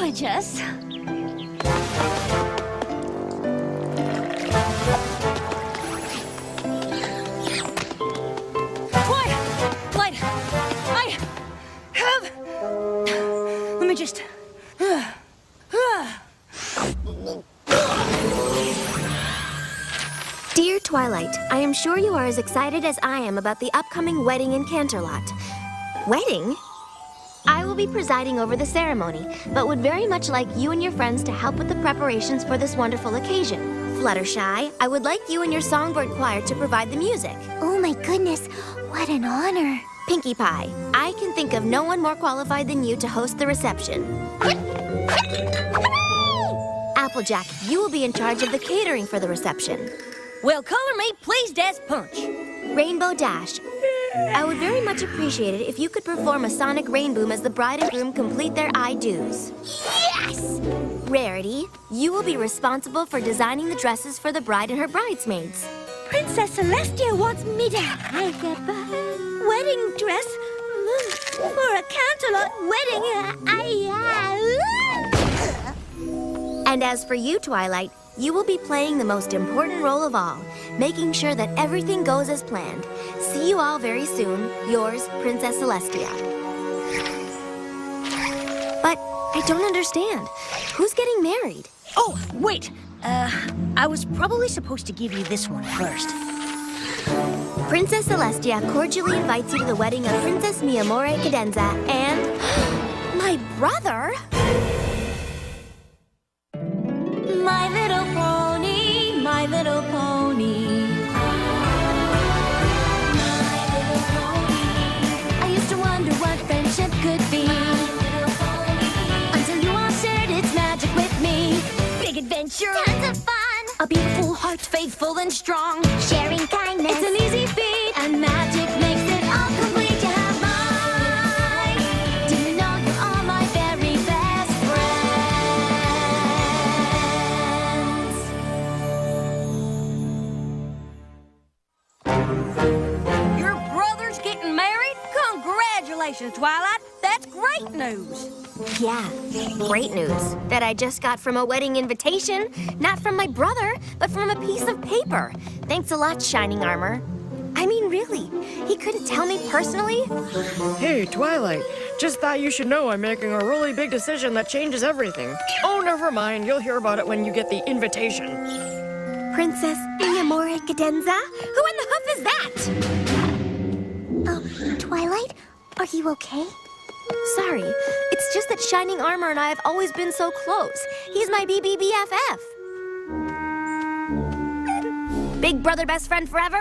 gorgeous. Twilight, I have... Let me just... Dear Twilight, I am sure you are as excited as I am about the upcoming wedding in Canterlot. Wedding? I will be presiding over the ceremony, but would very much like you and your friends to help with the preparations for this wonderful occasion. Fluttershy, I would like you and your songbird choir to provide the music. Oh my goodness, what an honor. Pinkie Pie, I can think of no one more qualified than you to host the reception. Applejack, you will be in charge of the catering for the reception. Well, color me pleased as punch. Rainbow Dash, I would very much appreciate it if you could perform a sonic rain boom as the bride and groom complete their I-do's. Yes! Rarity, you will be responsible for designing the dresses for the bride and her bridesmaids. Princess Celestia wants me to make a wedding dress for a Canterlot wedding. And as for you, Twilight, you will be playing the most important role of all, making sure that everything goes as planned. See you all very soon. Yours, Princess Celestia. But I don't understand. Who's getting married? Oh, wait. I was probably supposed to give you this one first. Princess Celestia cordially invites you to the wedding of Princess Mi Amore Cadenza and... my brother? My little pony, my little pony. My little pony. I used to wonder what friendship could be. Until you all shared its magic with me. Big adventure. Tons of fun. A beautiful heart, faithful and strong. Sharing kindness. It's an easy feat. And magic makes it all complete. You have mine. Do you know you're all my very best friends? Your brother's getting married? Congratulations, Twilight. That's great news. Yeah, great news. That I just got from a wedding invitation. Not from my brother, but from a piece of paper. Thanks a lot, Shining Armor. I mean, really, he couldn't tell me personally? Hey, Twilight, just thought you should know I'm making a really big decision that changes everything. Oh, never mind, you'll hear about it when you get the invitation. Princess Mi Amore Cadenza? Who in the hoof is that? Oh, Twilight, are you okay? Sorry, it's just that Shining Armor and I have always been so close. He's my BBBFF. Big brother, best friend forever?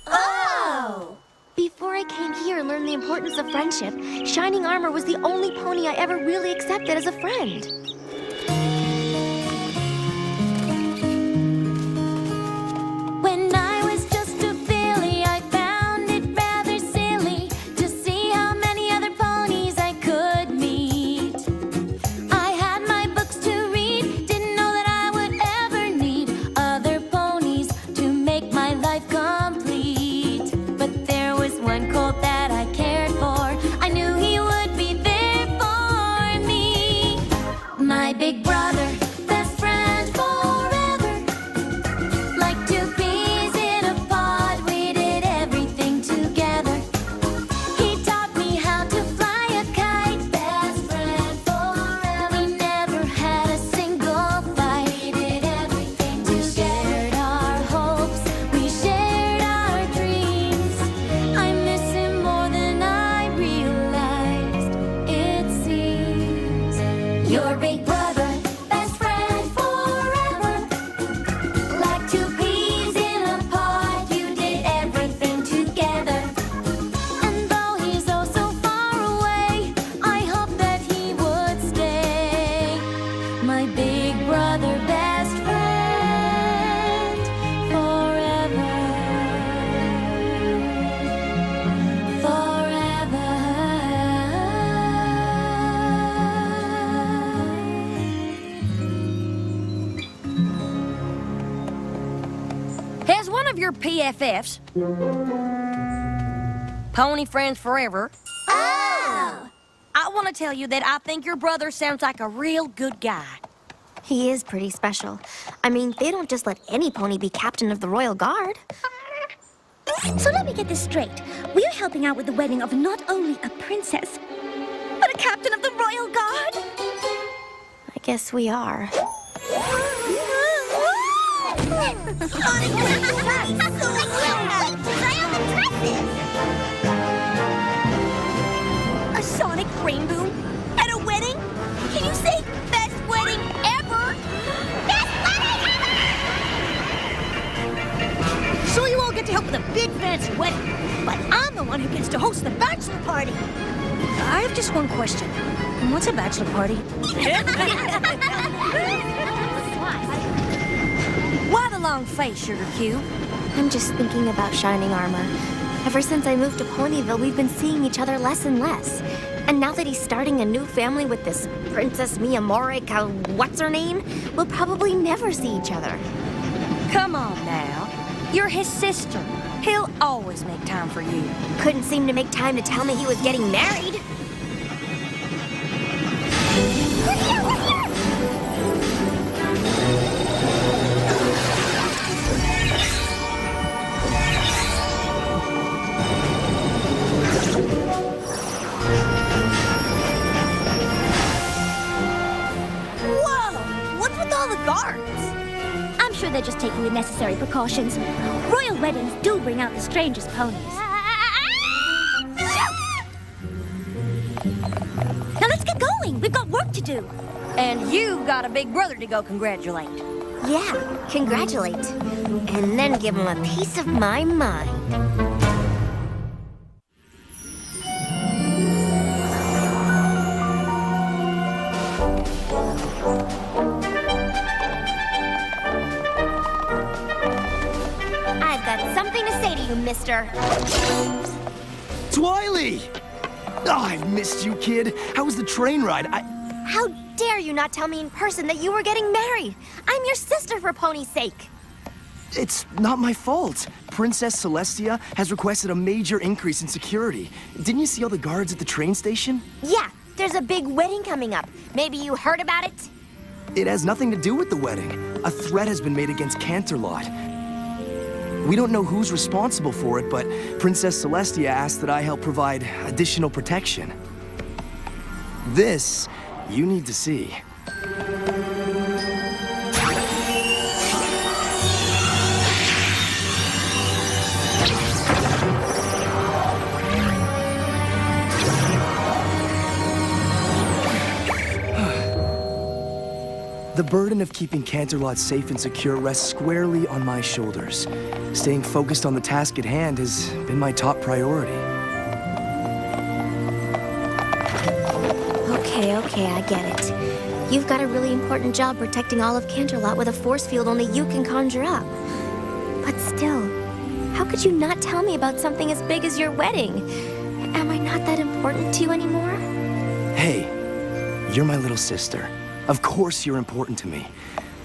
Oh! Before I came here and learned the importance of friendship, Shining Armor was the only pony I ever really accepted as a friend. When I was just a filly, I found it rather silly to see how many other ponies I could meet. I had my books to read, didn't know that I would ever need other ponies to make my life complete. But there was one colt that I cared for. I knew he would be there for me. My big brother, best friend forever. Like two peas in a pod, we did everything together. He taught me how to fly a kite, best friend forever. We never had a single fight. We did everything together. We shared our hopes, we shared our dreams. I miss him more than I realized, it seems. Your big brother, best friend forever. Like two peas in a pod, you did everything together. And though he's oh so far away, I hope that he would stay. My big brother, best friend forever. Has one of your PFFs, Pony Friends Forever, Oh! want to tell you that I think your brother sounds like a real good guy. He is pretty special. I mean, they don't just let any pony be captain of the Royal Guard. So let me get this straight. We're helping out with the wedding of not only a princess, but a captain of the Royal Guard? I guess we are. A sonic rainbow at a wedding? Can you say best wedding ever? Best wedding ever! So you all get to help with a big fancy wedding, but I'm the one who gets to host the bachelor party. I have just one question. What's a bachelor party? Why the long face, Sugar Cube? I'm just thinking about shining armor. Ever since I moved to Ponyville, we've been seeing each other less and less. And now that he's starting a new family with this Princess Miyamori, what's her name, we'll probably never see each other. Come on now. You're his sister. He'll always make time for you. Couldn't seem to make time to tell me he was getting married. I'm sure they're just taking the necessary precautions. Royal weddings do bring out the strangest ponies. Now let's get going. We've got work to do. And you got a big brother to go congratulate. Yeah, congratulate. And then give him a piece of my mind. Mister. Twily! Oh, I've missed you, kid. How was the train ride? How dare you not tell me in person that you were getting married? I'm your sister for Pony's sake. It's not my fault. Princess Celestia has requested a major increase in security. Didn't you see all the guards at the train station? Yeah, there's a big wedding coming up. Maybe you heard about it? It has nothing to do with the wedding. A threat has been made against Canterlot. We don't know who's responsible for it, but Princess Celestia asked that I help provide additional protection. This, you need to see. The burden of keeping Canterlot safe and secure rests squarely on my shoulders. Staying focused on the task at hand has been my top priority. Okay, I get it. You've got a really important job protecting all of Canterlot with a force field only you can conjure up. But still, how could you not tell me about something as big as your wedding? Am I not that important to you anymore? Hey, you're my little sister. Of course you're important to me.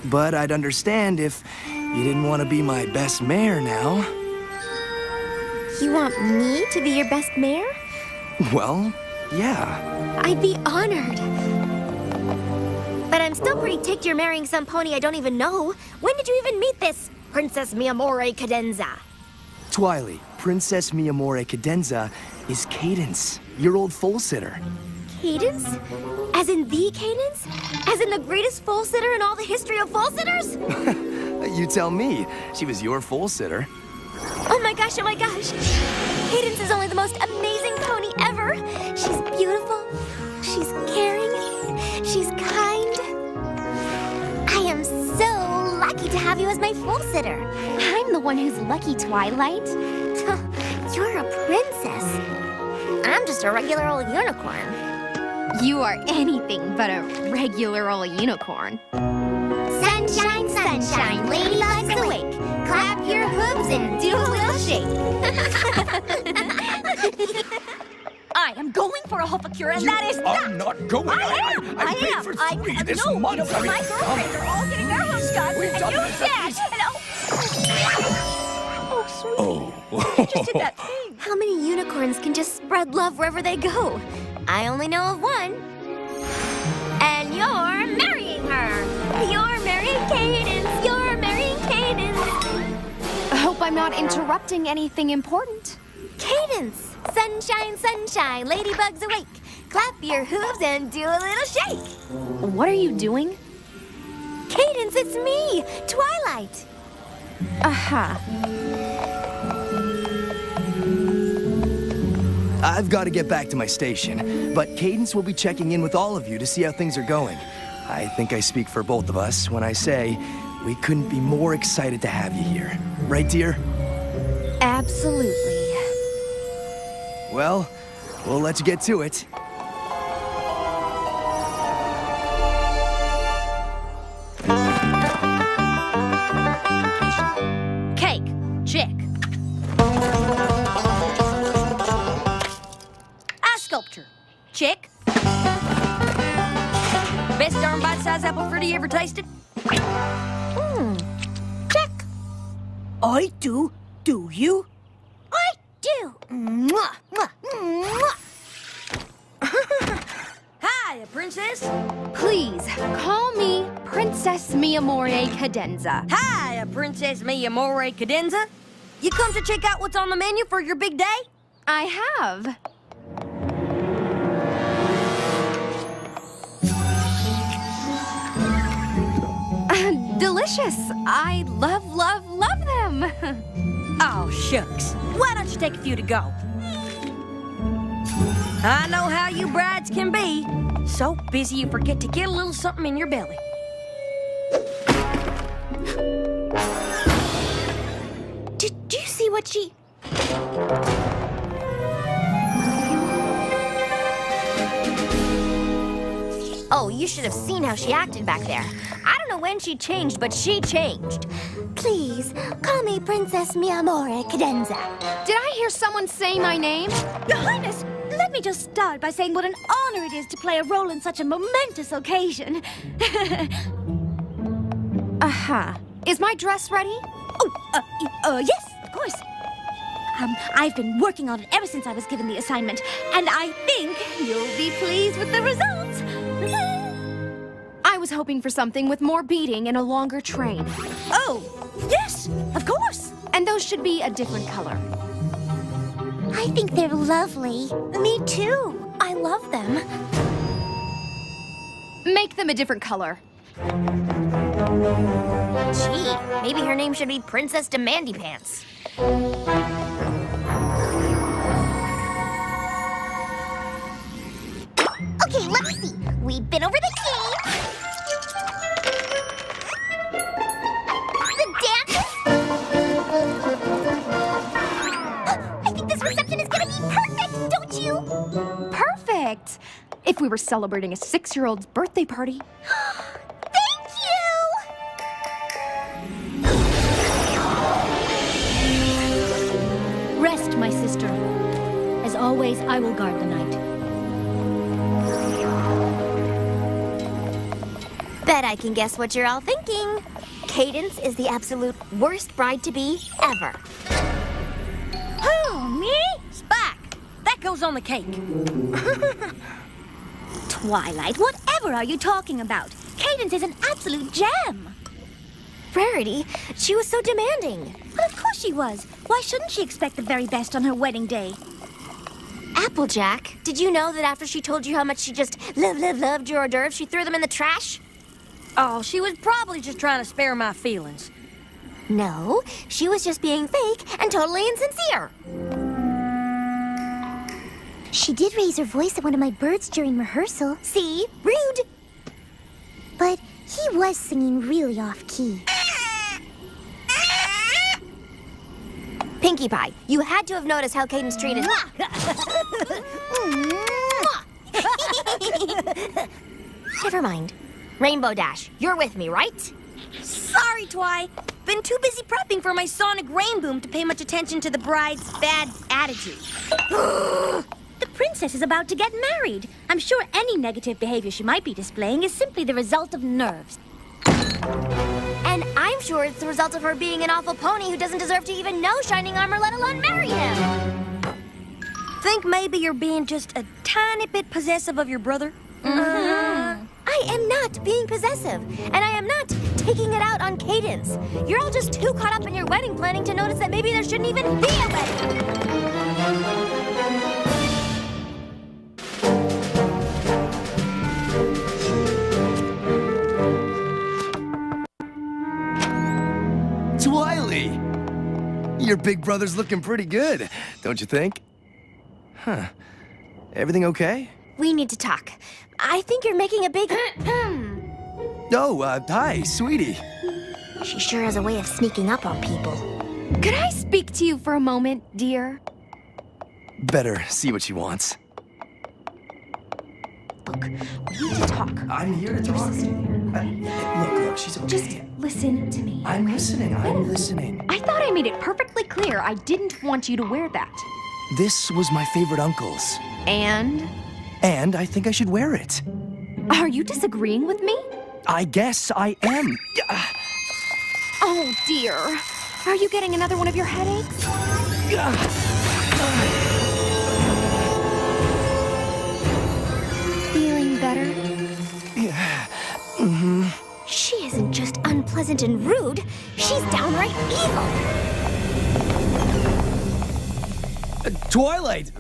But I'd understand if you didn't want to be my best mare now. You want me to be your best mare? Well, yeah. I'd be honored. But I'm still pretty ticked you're marrying some pony I don't even know. When did you even meet this Princess Miyamori Cadenza? Twily, Princess Miyamori Cadenza is Cadence, your old foal sitter. Cadence? As in the Cadence? As in the greatest foal sitter in all the history of foal sitters? You tell me. She was your foal sitter. Oh my gosh, oh my gosh. Cadence is only the most amazing pony ever. She's beautiful. She's caring. She's kind. I am so lucky to have you as my foal sitter. I'm the one who's lucky, Twilight. You're a princess. I'm just a regular old unicorn. You are anything but a regular old unicorn. Sunshine, sunshine, ladybugs awake. Clap your hooves and do a little shake. I am going for a Hoffa-cure, and that is that. I'm not going. I paid am. for I 3 am. this No, month. you know, my girlfriends are all getting their hooves done, We've and done you this. can't. And oh, sweetie. Oh. You just did that thing. How many unicorns can just spread love wherever they go? I only know of one. And you're marrying her. You're marrying Cadence. You're marrying Cadence. I hope I'm not interrupting anything important. Cadence. Sunshine, sunshine, ladybugs awake. Clap your hooves and do a little shake. What are you doing? Cadence, it's me, Twilight. Aha. I've got to get back to my station, but Cadence will be checking in with all of you to see how things are going. I think I speak for both of us when I say we couldn't be more excited to have you here. Right, dear? Absolutely. Well, let's get to it. Cake. Check. Eye sculpture. Check. Best darn bite-sized apple fritter you ever tasted? Check. I do. Do you? I do. Mwah, mwah, mwah. Hiya, princess. Please, call me Princess Mi Amore Cadenza. Hiya, Princess Mi Amore Cadenza. You come to check out what's on the menu for your big day? I have. Delicious. I love, love, love them. Oh, shucks. Why don't you take a few to go? I know how you brides can be. So busy you forget to get a little something in your belly. Did you see what she... Oh, you should have seen how she acted back there. I don't know when she changed, but she changed. Please, call me Princess Mi Amore Cadenza. Did I hear someone say my name? Your Highness, let me just start by saying what an honor it is to play a role in such a momentous occasion. Aha. Is my dress ready? Yes, of course. I've been working on it ever since I was given the assignment, and I think you'll be pleased with the results. I was hoping for something with more beating and a longer train. Oh, yes, of course. And those should be a different color. I think they're lovely. Me too. I love them. Make them a different color. Gee, maybe her name should be Princess Demandy Pants. Okay, let me see. We've been over the game. The dances. I think this reception is gonna be perfect, don't you? Perfect. If we were celebrating a 6-year-old's birthday party. Thank you! Rest, my sister. As always, I will guard the night. Bet I can guess what you're all thinking. Cadence is the absolute worst bride-to-be ever. Who, me? Spike. That goes on the cake. Twilight, whatever are you talking about? Cadence is an absolute gem. Rarity, she was so demanding. But of course she was. Why shouldn't she expect the very best on her wedding day? Applejack, did you know that after she told you how much she just loved your hors d'oeuvres, she threw them in the trash? Oh, she was probably just trying to spare my feelings. No, she was just being fake and totally insincere. She did raise her voice at one of my birds during rehearsal. See? Rude. But he was singing really off-key. Pinkie Pie, you had to have noticed how Cadence treated... Never mind. Rainbow Dash, you're with me, right? Sorry, Twi. Been too busy prepping for my sonic rain boom to pay much attention to the bride's bad attitude. The princess is about to get married. I'm sure any negative behavior she might be displaying is simply the result of nerves. And I'm sure it's the result of her being an awful pony who doesn't deserve to even know shining armor, let alone marry him. think maybe you're being just a tiny bit possessive of your brother? I am not being possessive, and I am not taking it out on Cadence. You're all just too caught up in your wedding planning to notice that maybe there shouldn't even be a wedding. Twiley! Your big brother's looking pretty good, don't you think? Huh. Everything okay? We need to talk. I think you're making a big... Oh, hi, sweetie. She sure has a way of sneaking up on people. Could I speak to you for a moment, dear? Better see what she wants. Look, we need to talk. I'm here to talk. Look, she's okay. Just listen to me. I'm listening. I thought I made it perfectly clear I didn't want you to wear that. This was my favorite uncle's. And? And I think I should wear it. Are you disagreeing with me? I guess I am. Oh, dear. Are you getting another one of your headaches? Feeling better? Yeah. She isn't just unpleasant and rude. She's downright evil. Twilight!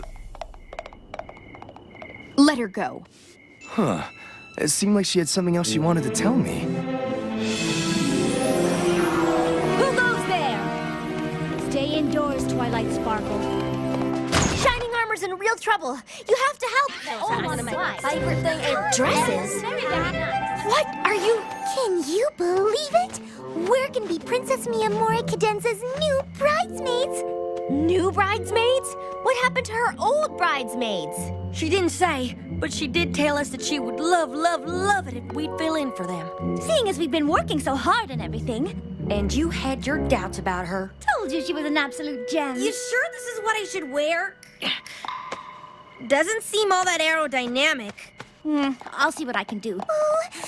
Let her go. Huh. It seemed like she had something else she wanted to tell me. Who goes there? Stay indoors, Twilight Sparkle. Shining Armor's in real trouble. You have to help. One of my favorite thing is dresses. What are you... Can you believe it? We're gonna be Princess Mia Mori Cadenza's new bridesmaids. New bridesmaids? What happened to her old bridesmaids? She didn't say, but she did tell us that she would love it if we'd fill in for them. Seeing as we've been working so hard and everything. And you had your doubts about her. Told you she was an absolute gem. You sure this is what I should wear? Doesn't seem all that aerodynamic. I'll see what I can do.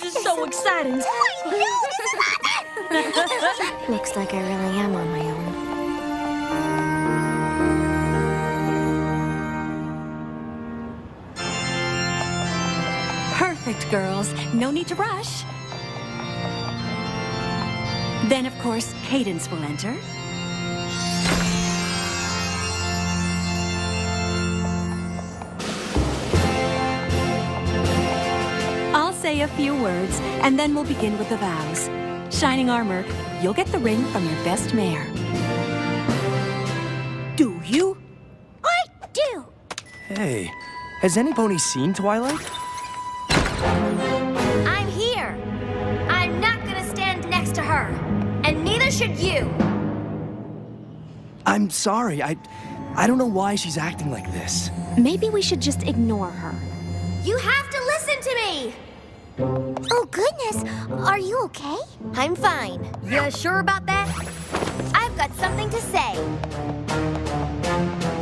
This is so exciting. Looks like I really am on my own. Perfect, girls. No need to rush. Then, of course, Cadence will enter. I'll say a few words, and then we'll begin with the vows. Shining Armor, you'll get the ring from your best mare. Do you? I do. Hey, has anybody seen Twilight? I'm here. I'm not gonna stand next to her. And neither should you. I'm sorry, I don't know why she's acting like this. Maybe we should just ignore her. You have to listen to me! Oh, goodness. Are you okay? I'm fine. You sure about that? I've got something to say.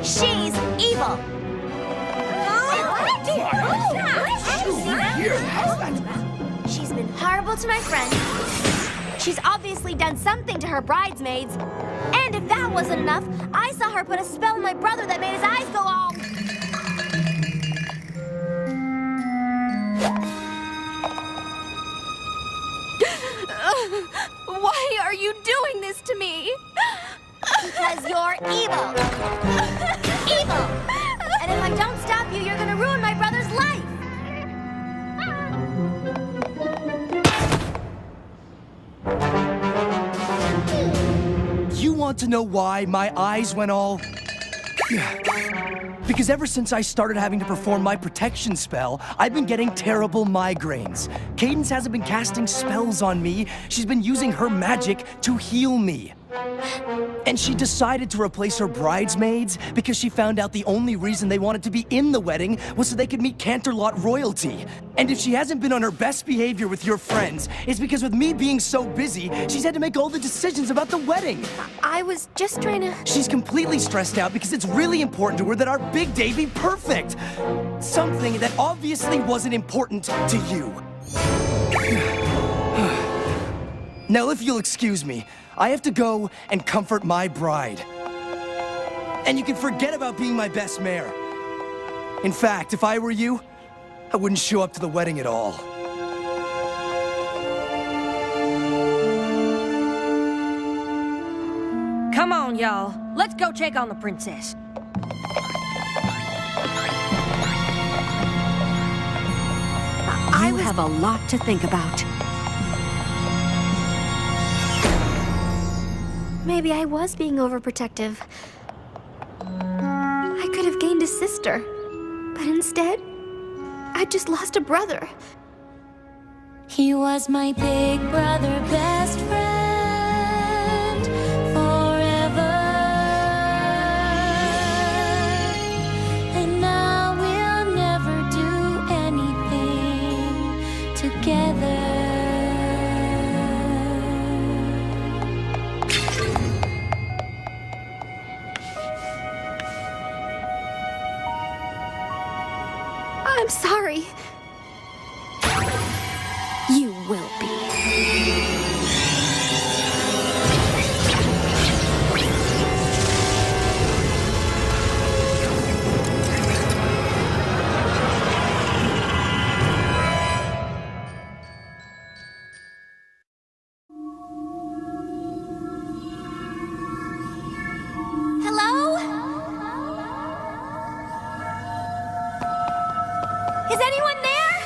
She's evil. She's been horrible to my friends. She's obviously done something to her bridesmaids. And if that wasn't enough, I saw her put a spell on my brother that made his eyes go all... Why are you doing this to me? Because you're evil. Evil! And if I don't stop you, you're gonna ruin my brother's life. You want to know why my eyes went all... Because ever since I started having to perform my protection spell, I've been getting terrible migraines. Cadence hasn't been casting spells on me. She's been using her magic to heal me. And she decided to replace her bridesmaids because she found out the only reason they wanted to be in the wedding was so they could meet Canterlot royalty. And if she hasn't been on her best behavior with your friends, it's because with me being so busy, she's had to make all the decisions about the wedding. I was just trying to... She's completely stressed out because it's really important to her that our big day be perfect. Something that obviously wasn't important to you. Now, if you'll excuse me, I have to go and comfort my bride. And you can forget about being my best mare. In fact, if I were you, I wouldn't show up to the wedding at all. Come on, y'all. Let's go check on the princess. You have a lot to think about. Maybe I was being overprotective. I could have gained a sister, but instead, I just lost a brother. He was my big brother, best friend, forever. And now we'll never do anything together. I'm sorry. You will be. Hello? Is anyone there?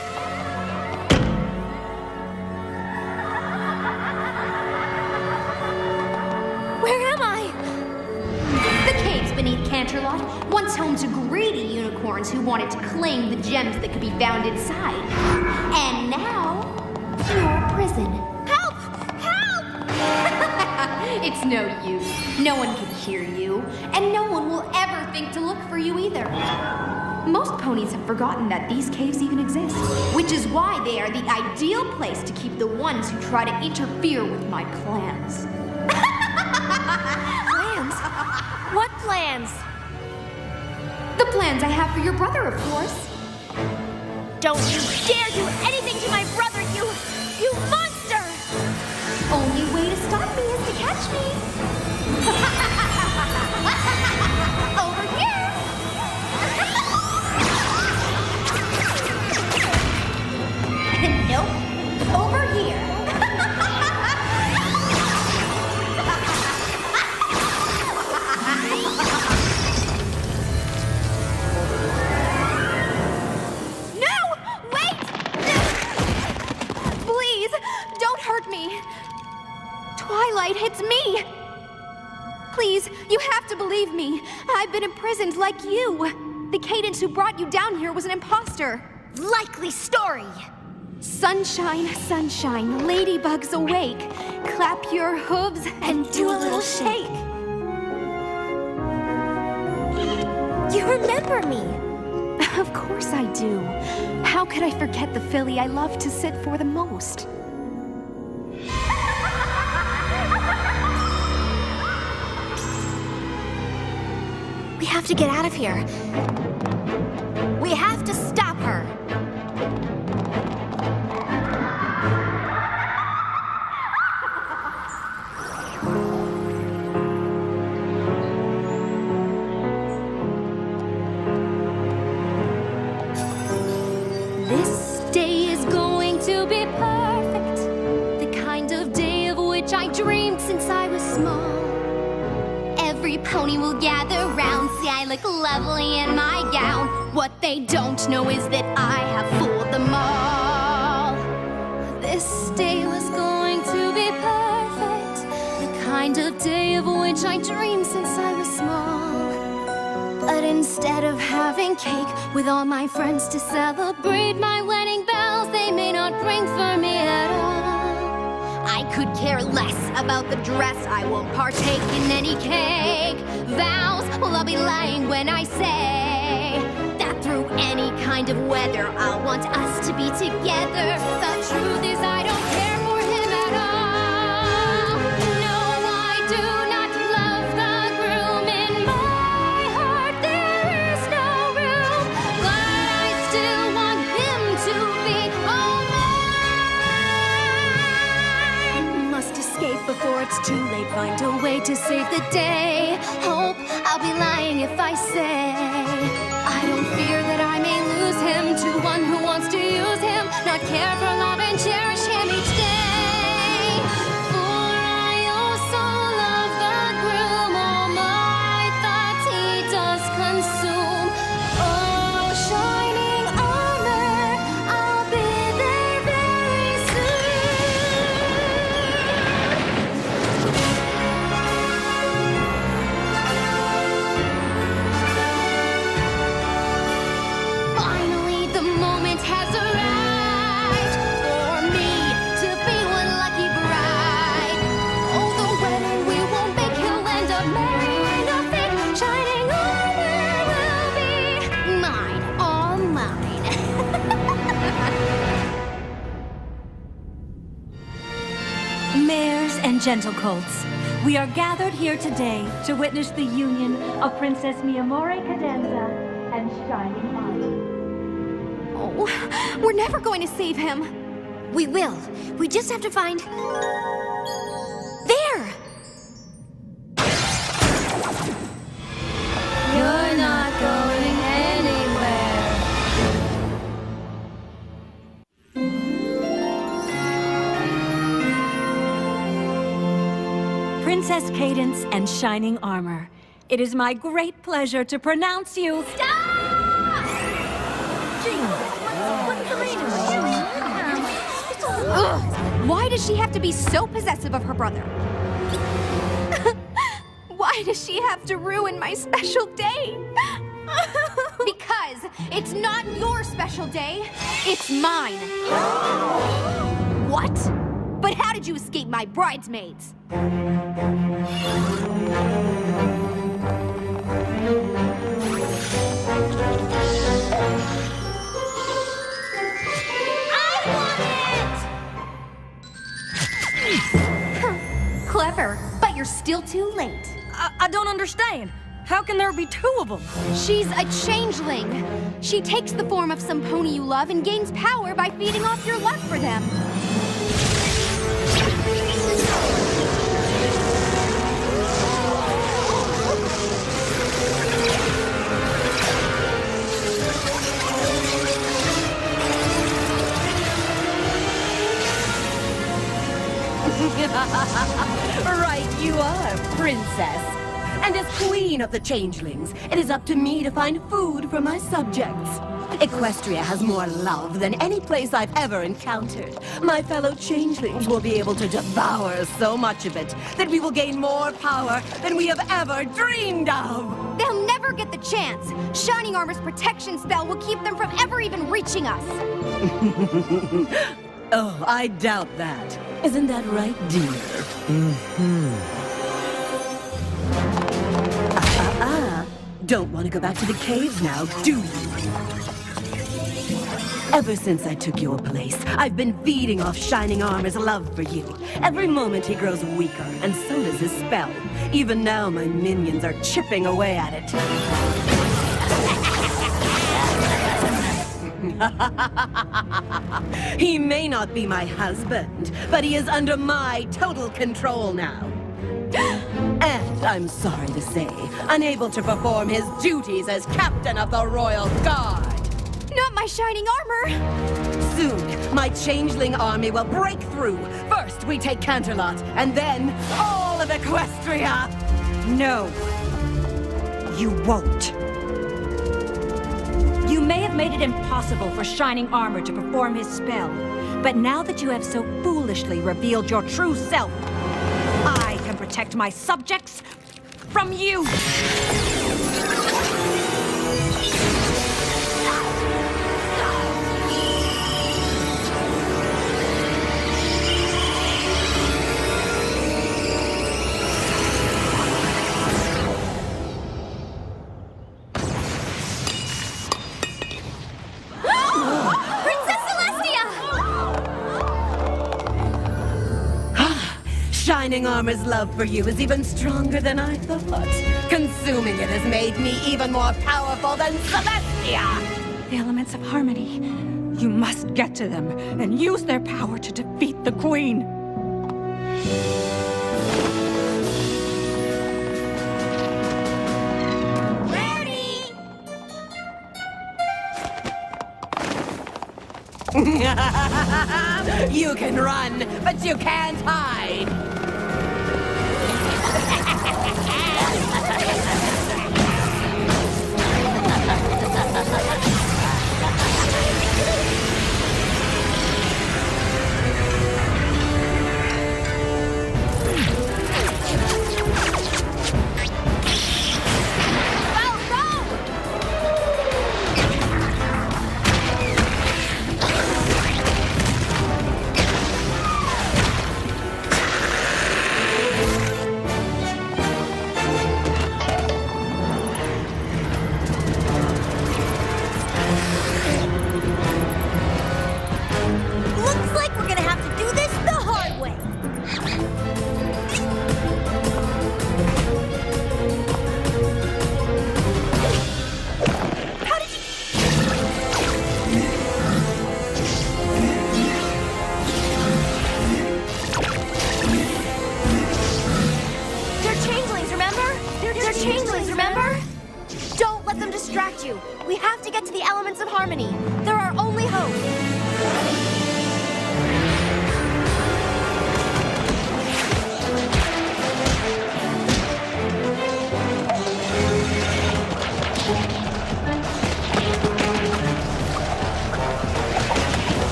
Where am I? The caves beneath Canterlot, once home to greedy unicorns who wanted to claim the gems that could be found inside. And now, you're a prison. Help! Help! It's no use. No one can hear you, and no one will ever think to look for you either. Most ponies have forgotten that these caves even exist, which is why they are the ideal place to keep the ones who try to interfere with my plans. Plans? What plans? The plans I have for your brother, of course. Don't you dare do anything to my brother, you monster! Only way to stop me is to catch me. Over here! Nope. Over here. No! Wait! Please, don't hurt me. Twilight, it's me. Please, you have to believe me. I've been imprisoned like you. The Cadence who brought you down here was an imposter. Likely story. Sunshine, sunshine, ladybugs awake. Clap your hooves and do a little shake. You remember me. Of course I do. How could I forget the filly I love to sit for the most? We have to get out of here. We have to stop her. This day is going to be perfect. The kind of day of which I dreamed since I was small. Every pony will gather round. See, I look lovely in my gown. What they don't know is that I have fooled them all. This day was going to be perfect. The kind of day of which I dreamed since I was small. But instead of having cake with all my friends to celebrate my wedding bells, they may not ring for me at all. I could care less about the dress. I won't partake in any cake. Vows, well, I'll be lying when I say that through any kind of weather, I'll want us to be together. The truth is, I don't care for him at all. No, I do not love the groom. In my heart, there is no room. But I still want him to be all mine. Must escape before it's too late. Find a way to save the day. Hope I'll be lying if I say I don't fear that I gentle colts. We are gathered here today to witness the union of Princess Miamore Cadenza and Shining Armor. Oh, we're never going to save him. We will. We just have to find... There! You're not going anywhere. Princess Cadence and Shining Armor. It is my great pleasure to pronounce you... Ugh, why does she have to be so possessive of her brother? Why does she have to ruin my special day? Because it's not your special day, it's mine. What? But how did you escape my bridesmaids? Clever, but you're still too late. I don't understand. How can there be two of them? She's a changeling. She takes the form of some pony you love and gains power by feeding off your love for them. Right, you are, princess. And as queen of the changelings, it is up to me to find food for my subjects. Equestria has more love than any place I've ever encountered. My fellow changelings will be able to devour so much of it that we will gain more power than we have ever dreamed of. They'll never get the chance. Shining Armor's protection spell will keep them from ever even reaching us. Oh, I doubt that. Isn't that right, dear? Don't want to go back to the caves now, do you? Ever since I took your place, I've been feeding off Shining Armor's love for you. Every moment he grows weaker, and so does his spell. Even now, my minions are chipping away at it. He may not be my husband, but he is under my total control now. And I'm sorry to say, unable to perform his duties as captain of the Royal Guard. Not my Shining Armor! Soon, my changeling army will break through. First, we take Canterlot, and then all of Equestria! No. You won't. You may have made it impossible for Shining Armor to perform his spell, but now that you have so foolishly revealed your true self, I can protect my subjects from you! Shining Armor's love for you is even stronger than I thought. Consuming it has made me even more powerful than Celestia! The elements of harmony. You must get to them and use their power to defeat the Queen. Ready! You can run, but you can't hide! They're changelings, remember? Don't let them distract you. We have to get to the elements of harmony. They're our only hope.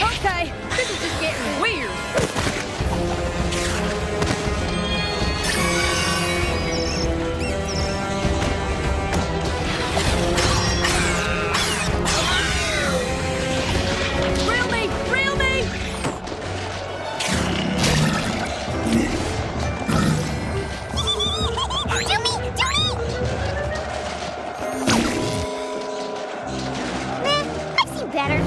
Okay, this is just getting weird. Reel me! Reel me! Do me! Do me! Meh, I've seen better.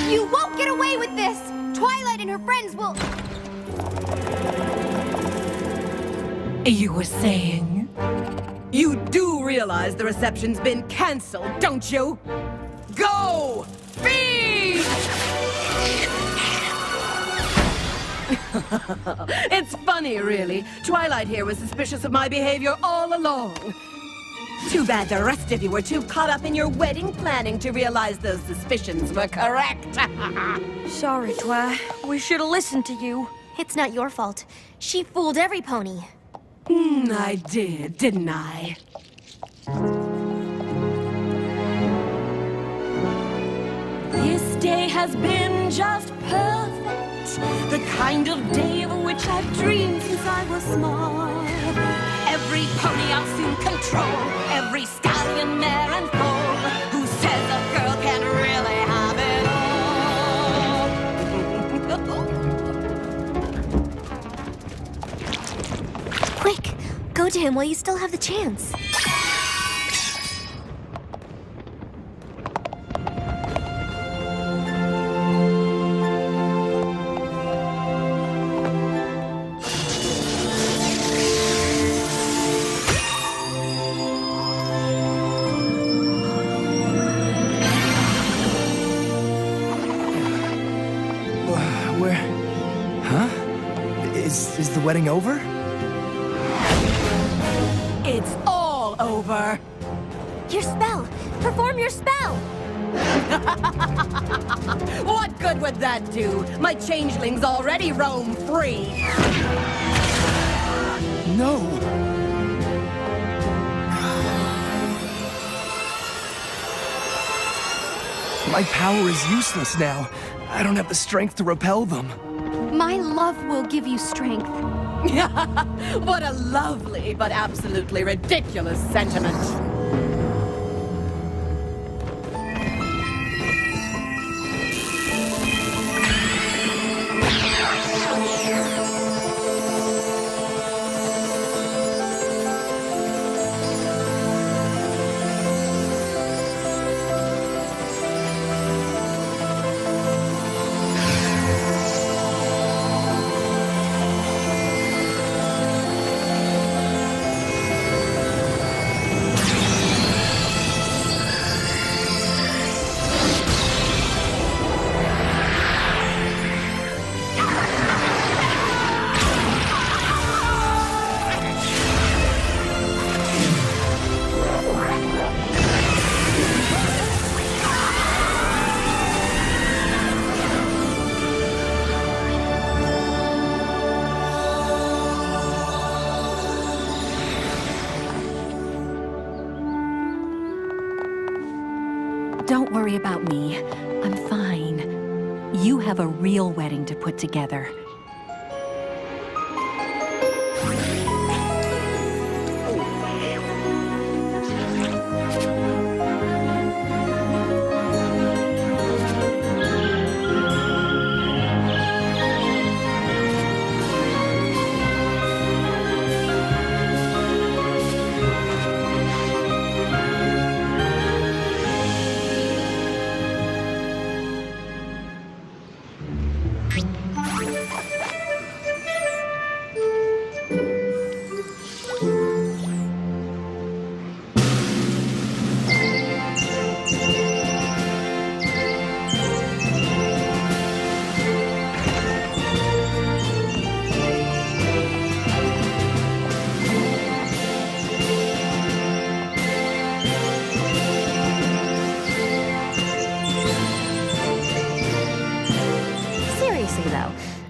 You won't get away with this! Twilight and her friends will... You were saying? You do realize the reception's been cancelled, don't you? Go! Feed! It's funny, really. Twilight here was suspicious of my behavior all along. Too bad the rest of you were too caught up in your wedding planning to realize those suspicions were correct. Sorry, Twi. We should have listened to you. It's not your fault. She fooled every pony. I did, didn't I? This day has been just perfect. The kind of day of which I've dreamed since I was small. Every pony I'll soon control. Every stallion, mare, and foal. Who says a girl can really have it all? Quick, go to him while you still have the chance. Where? Huh? Is the wedding over? It's all over. Your spell! Perform your spell! What good would that do? My changelings already roam free. No! My power is useless now. I don't have the strength to repel them. My love will give you strength. What a lovely but absolutely ridiculous sentiment. worry about me. I'm fine. You have a real wedding to put together.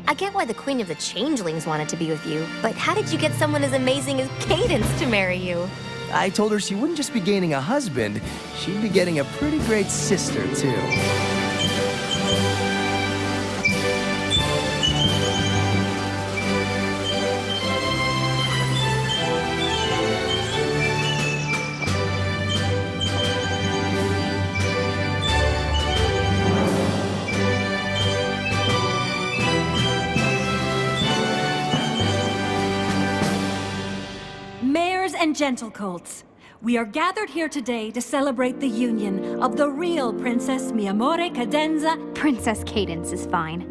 I get why the Queen of the Changelings wanted to be with you, but how did you get someone as amazing as Cadence to marry you? I told her she wouldn't just be gaining a husband, she'd be getting a pretty great sister, too. And gentle colts, we are gathered here today to celebrate the union of the real Princess Mi Amore Cadenza. Princess Cadence is fine.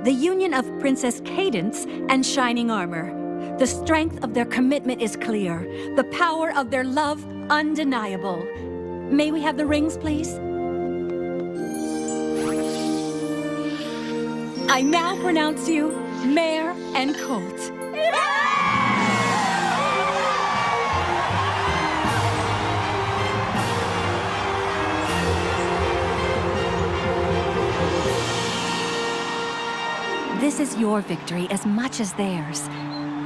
The union of Princess Cadence and Shining Armor. The strength of their commitment is clear. The power of their love undeniable. May we have the rings, please? I now pronounce you Mare and Colt. This is your victory as much as theirs.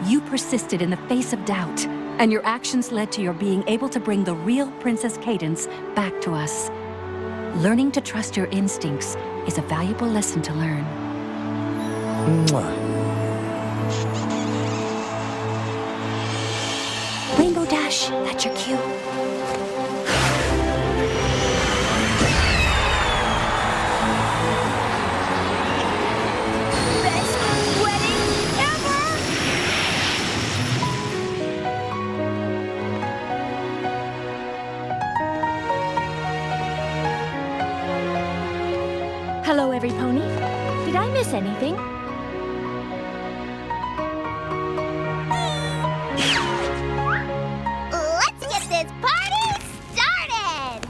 You persisted in the face of doubt, and your actions led to your being able to bring the real Princess Cadence back to us. Learning to trust your instincts is a valuable lesson to learn. Mwah. Rainbow Dash, that's your cue. Hello, every pony. Did I miss anything? Let's get this party started!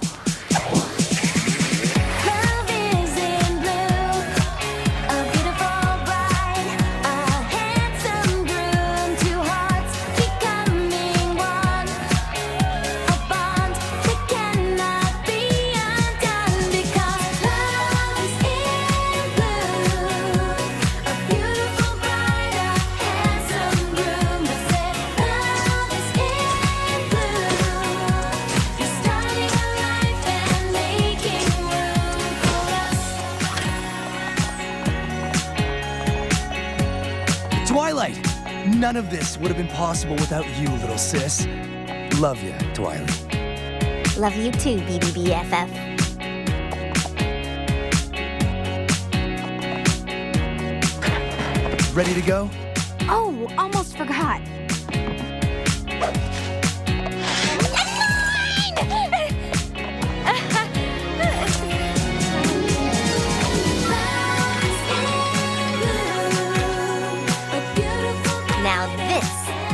Love is in blue, a beautiful bride, a handsome groom, two hearts becoming one, a bond that cannot be undone because love is in blue, a beautiful bride, a handsome groom. I said love is in blue, you're starting a life and making room for us. Twilight! None of this would have been possible without you, little sis. Love you, Twilight. Love you too, BBBFF. Ready to go? Oh, almost forgot. Now this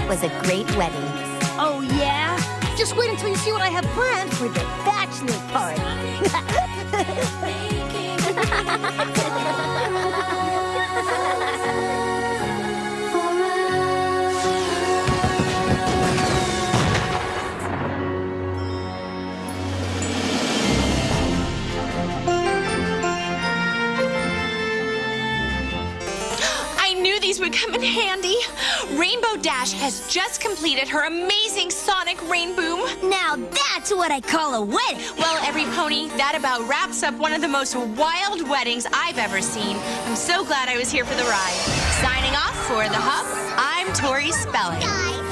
was a great wedding. Oh, yeah? Just wait until you see what I have planned for the bachelor party. I knew these would come in handy. Rainbow Dash has just completed her amazing sonic rain boom. Now that's what I call a wedding. Well, every pony, that about wraps up one of the most wild weddings I've ever seen. I'm so glad I was here for the ride. Signing off for The Hub, I'm Tori Spelling. Guys,